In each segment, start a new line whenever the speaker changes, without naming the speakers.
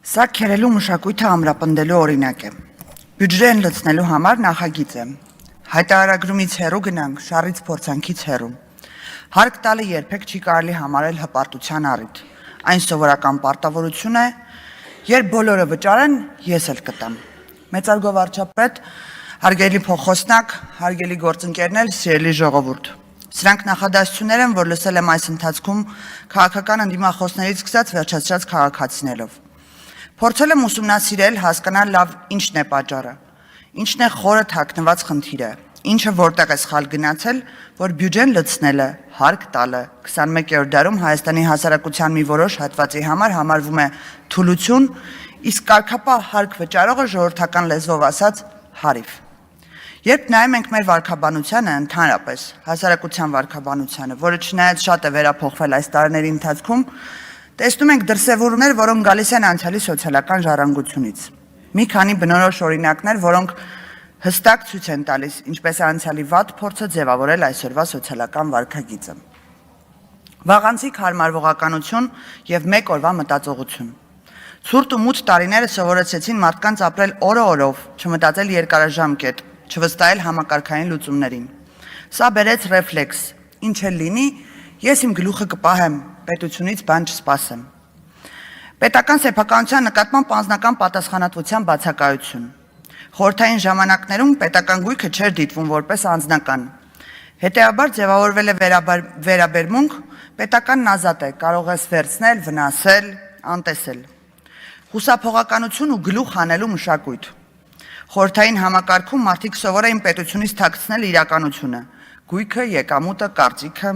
Սա քերելու մշակույթը ամրապնդելու օրինակ է։ Բյուջեն լցնելու համար նախագիծ է։ Հայտարարագրումից հեռու գնանք, շարից փորձանքից հեռու։ Հարկ տալը երբեք չի կարելի համարել հպարտության առիթ։ Այն սովորական պարտավորություն է, երբ բոլորը վճարեն, ես էլ կտամ։ Մեծարգո վարչապետ, հարգելի փոխոսնակ, հարգելի գործընկերներ, սիրելի ժողովուրդ։ Սրանք նախադասություններ են, որ լսել եմ այս ընթացքում քաղաքական ընդդիմախոսներից սկսած վերջացրած քաղաքացիներով։ Փորձել եմ ուսումնասիրել, հասկանալ լավ ինչն է պատճառը, ինչն է խորը թաքնված խնդիրը, ինչը որտեղ է սխալ գնացել, որ բյուջեն լցնելը, հարկ տալը 21-րդ դարում Հայաստանի հասարակության մի որոշ հատվածի համար համարվում է թուլություն, իսկ կարգապահ հարկ վճարողը ժողովրդական լեզվով ասած հարիվ։ Երբ նայում ենք մեր վարքաբանությանը, ընդհանրապես հասարակության վարքաբանությանը, որը չնայած շատ է վերափոխվել այս տարիների ընթացքում, տեսնում ենք դրսևորումներ, որոնք գալիս են անցյալի սոցիալական ժառանգությունից։ Մի քանի բնորոշ օրինակներ, որոնք հստակ ցույց են տալիս, ինչպես է անցյալի վատ փորձը ձևավորել այսօրվա սոցիալական վարքագիծը։ Վաղանցիկ հարմարվողականություն եւ մեկ օրվա մտածողություն։ Ցուրտ ու մութ տարիները սովորեցրեցին մարդկանց ապրել օրը օրով, չմտածել երկարաժամկետ, չվստահել համակարգային լուծումներին։ Սա բերեց ռեֆլեքս. ինչ էլ լինի, ես իմ գլուխը կպահեմ, պետությունից բան չսպասեմ։ Պետական սեփականության նկատմամբ անձնական պատասխանատվության բացակայություն։ Խորհրդային ժամանակներում պետական գույքը չէր դիտվում որպես անձնական։ Հետևաբար ձևավորվել է վերաբերմունք, պետականն ազատ է, կարող ես վերցնել, վնասել, անտեսել։ Խուսափողականություն ու գլուխ հանելու մշակույթ։ Խորհրդային համակարգում մարդիկ սովոր էին պետությունից թաքցնել իրականությունը, գույքը, եկամուտը, կարծիքը։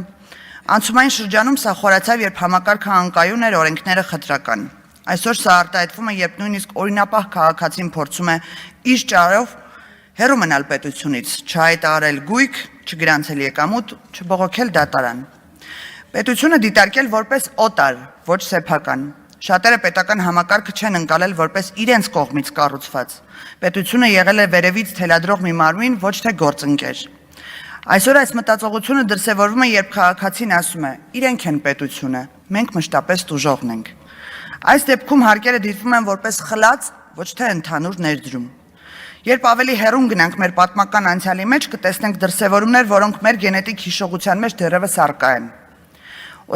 Անցումային շրջանում սա խորացավ, երբ համակարգը անկայուն էր, օրենքները խտրական։ Այսօր սա արտահայտվում է, երբ նույնիսկ օրինապահ քաղաքացին փորձում է իր ճարով հեռու մնալ պետությունից, չհայտարարել գույք, չգրանցել եկամուտ, չբողոքել դատարան։ Պետությունը դիտարկել որպես օտար, ոչ սեփական։ Շատերը պետական համակարգը չեն ընկալել որպես իրենց կողմից կառուցված։ Պետությունը եղել է վերևից թելադրող մի մարմին, ոչ թե գործընկեր։ Այսօր այս մտածողությունը դրսևորվում է, երբ քաղաքացին ասում է. իրենք են պետությունը, մենք մշտապես տուժողն ենք։ Այս դեպքում հարկերը դիտվում են որպես խլած, ոչ թե ընդհանուր ներդրում։ Երբ ավելի հեռուն գնանք մեր պատմական անցյալի մեջ, կտեսնենք դրսևորումներ, որոնք մեր գենետիկ հիշողության մեջ դեռևս առկա են։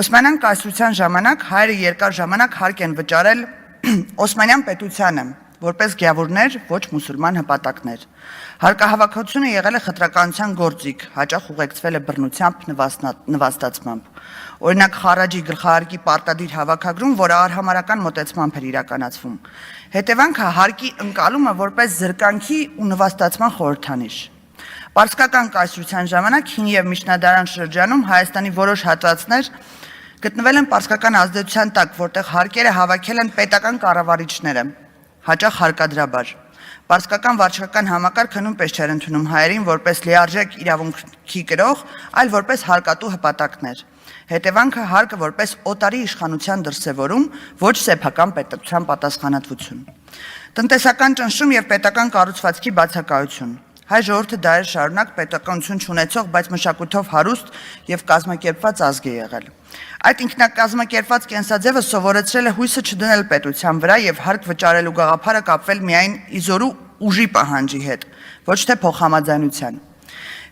Օսմանյան կայսրության ժամանակ հայերը երկար ժամանակ հարկ են վճարել Օսմանյան պետությանը, որպես գյավուրներ, ոչ մուսուլման հպատակներ։ Հարկահավաքությունը եղել է խտրականության գործիք, հաճախ ուղեկցվել է բռնությամբ, նվաստացմամբ։ Օրինակ խարաջի գլխահարկի պարտադիր հավաքագրում, որը արհամարական մոտեցմամբ էր իրականացվում։ Հետևանքը հարկի ընկալումը որպես զրկանքի ու նվաստացման խորհրդանիշ։ Պարսկական կայսրության ժամանակ հին եւ միջնադարյան շրջանում Հայաստանի որոշ հատվածներ գտնվել են պարսկական ազդեցության տակ, որտեղ հարկերը հավաքել են պետական կառավարիչները, հաճախ հարկադրաբար։ Պարսկական վարչական համակարգը նույնպես չէր ընդունում հայերին որպես լիարժեք իրավունքի կրող, այլ որպես հարկատու հպատակներ։ Հետևանքը հարկը որպես օտարի իշխանության դրսևորում, ոչ սեփական պետության պատասխանատվություն։ Տնտեսական ճնշում եւ պետական կառուցվածքի բացակայություն։ Հայ ժողովուրդը դարեր շարունակ պետականություն չունեցող, բայց մշակույթով հարուստ եւ կազմակերպված ազգ է եղել։ Այդ ինքնակազմակերպված կենսաձևը սովորեցրել է հույսը չդնել պետության վրա եւ հարկ վճարելու գաղափարը կապվել միայն իզորու ուժի պահանջի հետ, ոչ թե փոխհամաձայնության։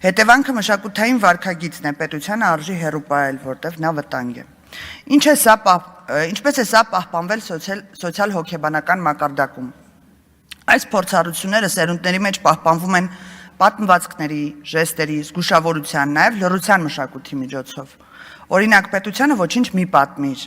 Հետևանքը մշակութային վարքագիծն է, պետությանը արժի հեռու պահել, որտեղ նա վտանգ է։ Ինչպես է սա պահպանվել սոցիալ-հոգեբանական մակարդակում։ Այս փորձառությունները սերունդների մեջ պահպանվում են պատմվածքների, ժեստերի, զգուշավորության, նաև լռության մշակույթի միջոցով։ Օրինակ, պետությանը ոչինչ մի պատմիր,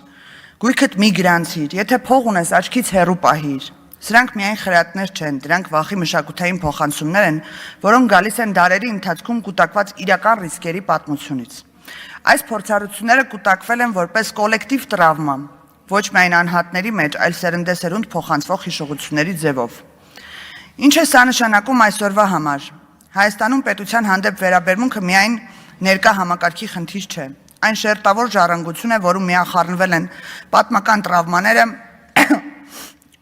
գույքդ մի գրանցիր, եթե փող ունես, աչքից հեռու պահիր։ Սրանք միայն խրատներ չեն, դրանք վախի մշակութային փոխանցումներ են, որոնք գալիս են դարերի ընթացքում կուտակված իրական ռիսկերի պատմությունից։ Այս փորձառությունները կուտակվել են որպես կոլեկտիվ տրավմա, ոչ միայն անհատների մեջ, այլ սերնդեսերունդ փոխանցվող հիշողությունների ձևով։ Ինչ է սա նշանակում այսօրվա համար։ Հայաստանում պետության հանդեպ վերաբերմունքը միայն ներկա համակարգի խնդիր չէ։ Այն շերտավոր ժառանգություն է, որում միախառնվել են պատմական տրավմաները,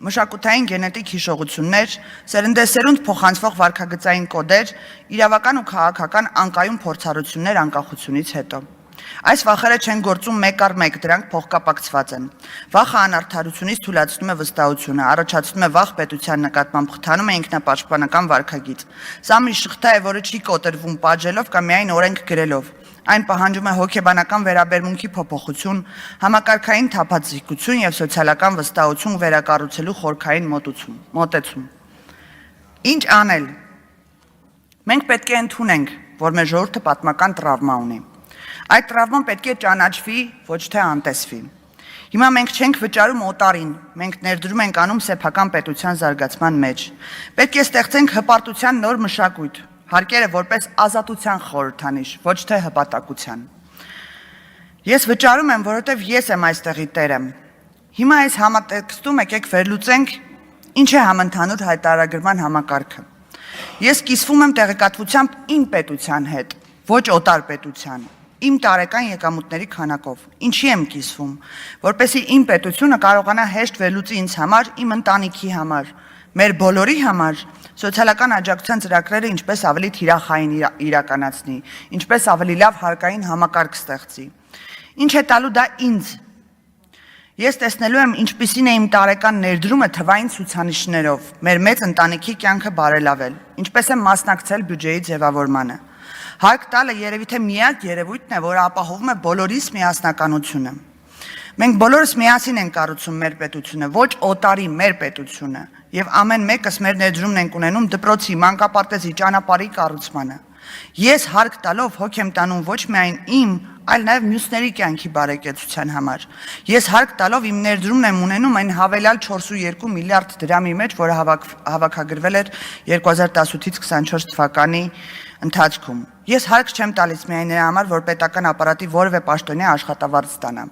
մշակութային գենետիկ հիշողություններ, սերնդեսերունդ փոխանցվող վարքագծային կոդեր, իրավական ու քաղաքական անկայուն փորձառություններ անկախությունից հետո։ Այս վախերը չեն գործում մեկ առ մեկ, դրանք փոխկապակցված են։ Վախը անարդարությունից թույլատնում է վստահությունը, առաջացնում է վախ պետության նկատմամբ, խթանում է ինքնապաշտպանական վարքագիծ։ Սա մի շղթա է, որը չի կոտրվում պատժելով կամ միայն օրենք գրելով։ Այն պահանջում է հոգեբանական վերաբերմունքի փոփոխություն, համակարգային թափանցիկություն եւ սոցիալական վստահություն վերակառուցելու խորքային մոտեցում։ Ինչ անել։ Մենք պետք է ընդունենք, որ մեր ժողովուրդը պատմական տրավմա ունի։ Այդ տրավման պետք է ճանաչվի, ոչ թե անտեսվի։ Հիմա մենք չենք վճարում օտարին, մենք ներդրում ենք անում սեփական պետության զարգացման մեջ։ Պետք է ստեղծենք հպարտության նոր մշակույթ, հարկերը որպես ազատության խորհրդանիշ, ոչ թե հպատակության։ Ես վճարում եմ, որովհետև ես եմ այստեղի տերը։ Հիմա այս համատեքստում եկեք վերլուծենք, ինչ է համընդհանուր հայտարարագրման համակարգը։ Ես կիսվում եմ տեղեկատվությամբ իմ պետության հետ, ոչ օտար պետության, իմ տարեկան եկամուտների քանակով։ Ինչի եմ կիսվում, որպեսզի իմ պետությունը կարողանա հեշտ վերլուծի ինձ համար, իմ ընտանիքի համար, մեր բոլորի համար սոցիալական աջակցության ծրագրերը ինչպես ավելի թիրախային իրականացնի, ինչպես ավելի լավ հարկային համակարգ ստեղծի։ Ինչ է տալու դա ինձ։ Ես տեսնելու եմ, ինչպիսին է իմ տարեկան ներդրումը թվային ցուցանիշներով, մեր մեծ ընտանիքի կյանքը բարելավել, ինչպես եմ մասնակցել բյուջեի ձևավորմանը։ Հարկ տալը երևի թե միակ երևույթն է, որը ապահովում է բոլորիս միասնականությունը։ Մենք բոլորս միասին ենք կառուցում մեր պետությունը, ոչ օտարի մեր պետությունը, եւ ամեն մեկս մեր ներդրումն ենք ունենում դպրոցի, մանկապարտեզի, ճանապարհի կառուցմանը։ Ես հարկ տալով հոգ եմ տանում ոչ միայն իմ, այլ նաև մյուսների կյանքի բարեկեցության համար։ Ես հարկ տալով իմ ներդրումն եմ ունենում այն հավելյալ 4.2 միլիարդ դրամի մեջ, որը հավաքագրվել էր 2018-ից 24 թվականի ընթացքում։ Ես հարկ չեմ տալիս միայն նրա համար, որ պետական ապարատի որևէ պաշտոնյա աշխատավարձ ստանա։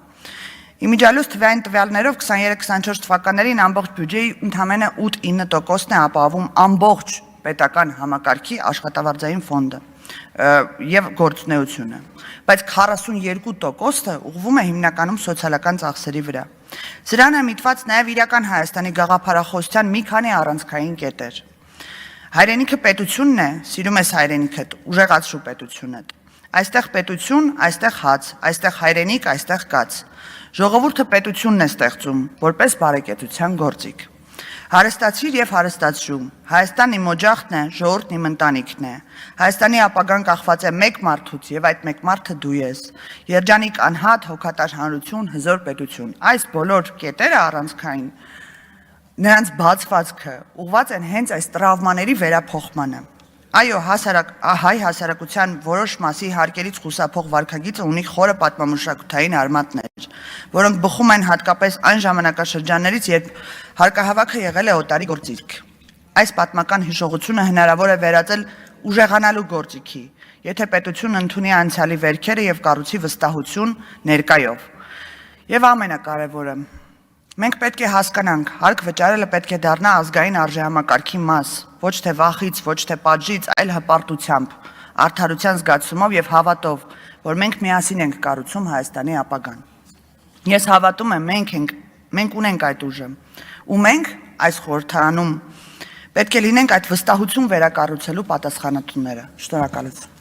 Իմիջիալոց թվային տվյալներով 23-24 թվականներին ամբողջ բյուջեի ընդամենը 8-9%-ն է ապահովում ամբողջ պետական համակարգի աշխատավարձային ֆոնդը եւ գործունեությունը, բայց 42%-ը ուղղվում է հիմնականում սոցիալական ծախսերի վրա։ Սրան է միտված նաեւ իրական Հայաստանի գաղափարախոսության մի քանի առանցքային կետեր։ Հայրենիքը պետությունն է, սիրում ես հայրենիքդ, ուժեղացրու պետությունդ։ Այստեղ պետություն, այստեղ հաց, այստեղ հայրենիք, այստեղ կաց։ Ժողովուրդը պետությունն է ստեղծում, որպես բարեկեցության գործիք։ Հարստացիր եւ հարստացրու։ Հայաստանն իմ օջախն է, ժողովուրդն իմ ընտանիքն է։ Հայաստանի ապագան կախված է մեկ մարդուց եւ այդ մեկ մարդը դու ես։ Երջանիկ անհատ, հոգատար հանրություն, հզոր պետություն։ Այս բոլոր կետերը առանցքային նրանց բացվածքը ուղղված են հենց այս տրավմաների վերափոխմանը։ Այո, հայ հասարակության որոշ մասի հարկերից խուսափող վարքագիծը ունի խորը պատմամշակութային արմատներ, որոնք բխում են հատկապես այն ժամանակաշրջաններից, երբ հարկահավաքը եղել է օտարի գործիք։ Այս պատմական հիշողությունը հնարավոր է վերածել ուժեղանալու գործիքի, եթե պետությունը ընդունի անցյալի վերքերը եւ կառուցի վստահություն ներկայով։ Եվ ամենակարևորը, մենք պետք է հասկանանք, հարկ վճարելը պետք է դառնա ազգային արժեհամակարգի մաս, ոչ թե վախից, ոչ թե պատժից, այլ հպարտությամբ, արդարության զգացումով եւ հավատով, որ մենք միասին ենք կառուցում Հայաստանի ապագան։ Ես հավատում եմ, մենք ունենք այդ ուժը, ու մենք այս խորհրդարանում պետք է լինենք այդ վստահություն վերակառուցելու պատասխանատուները։ Շնորհակալություն։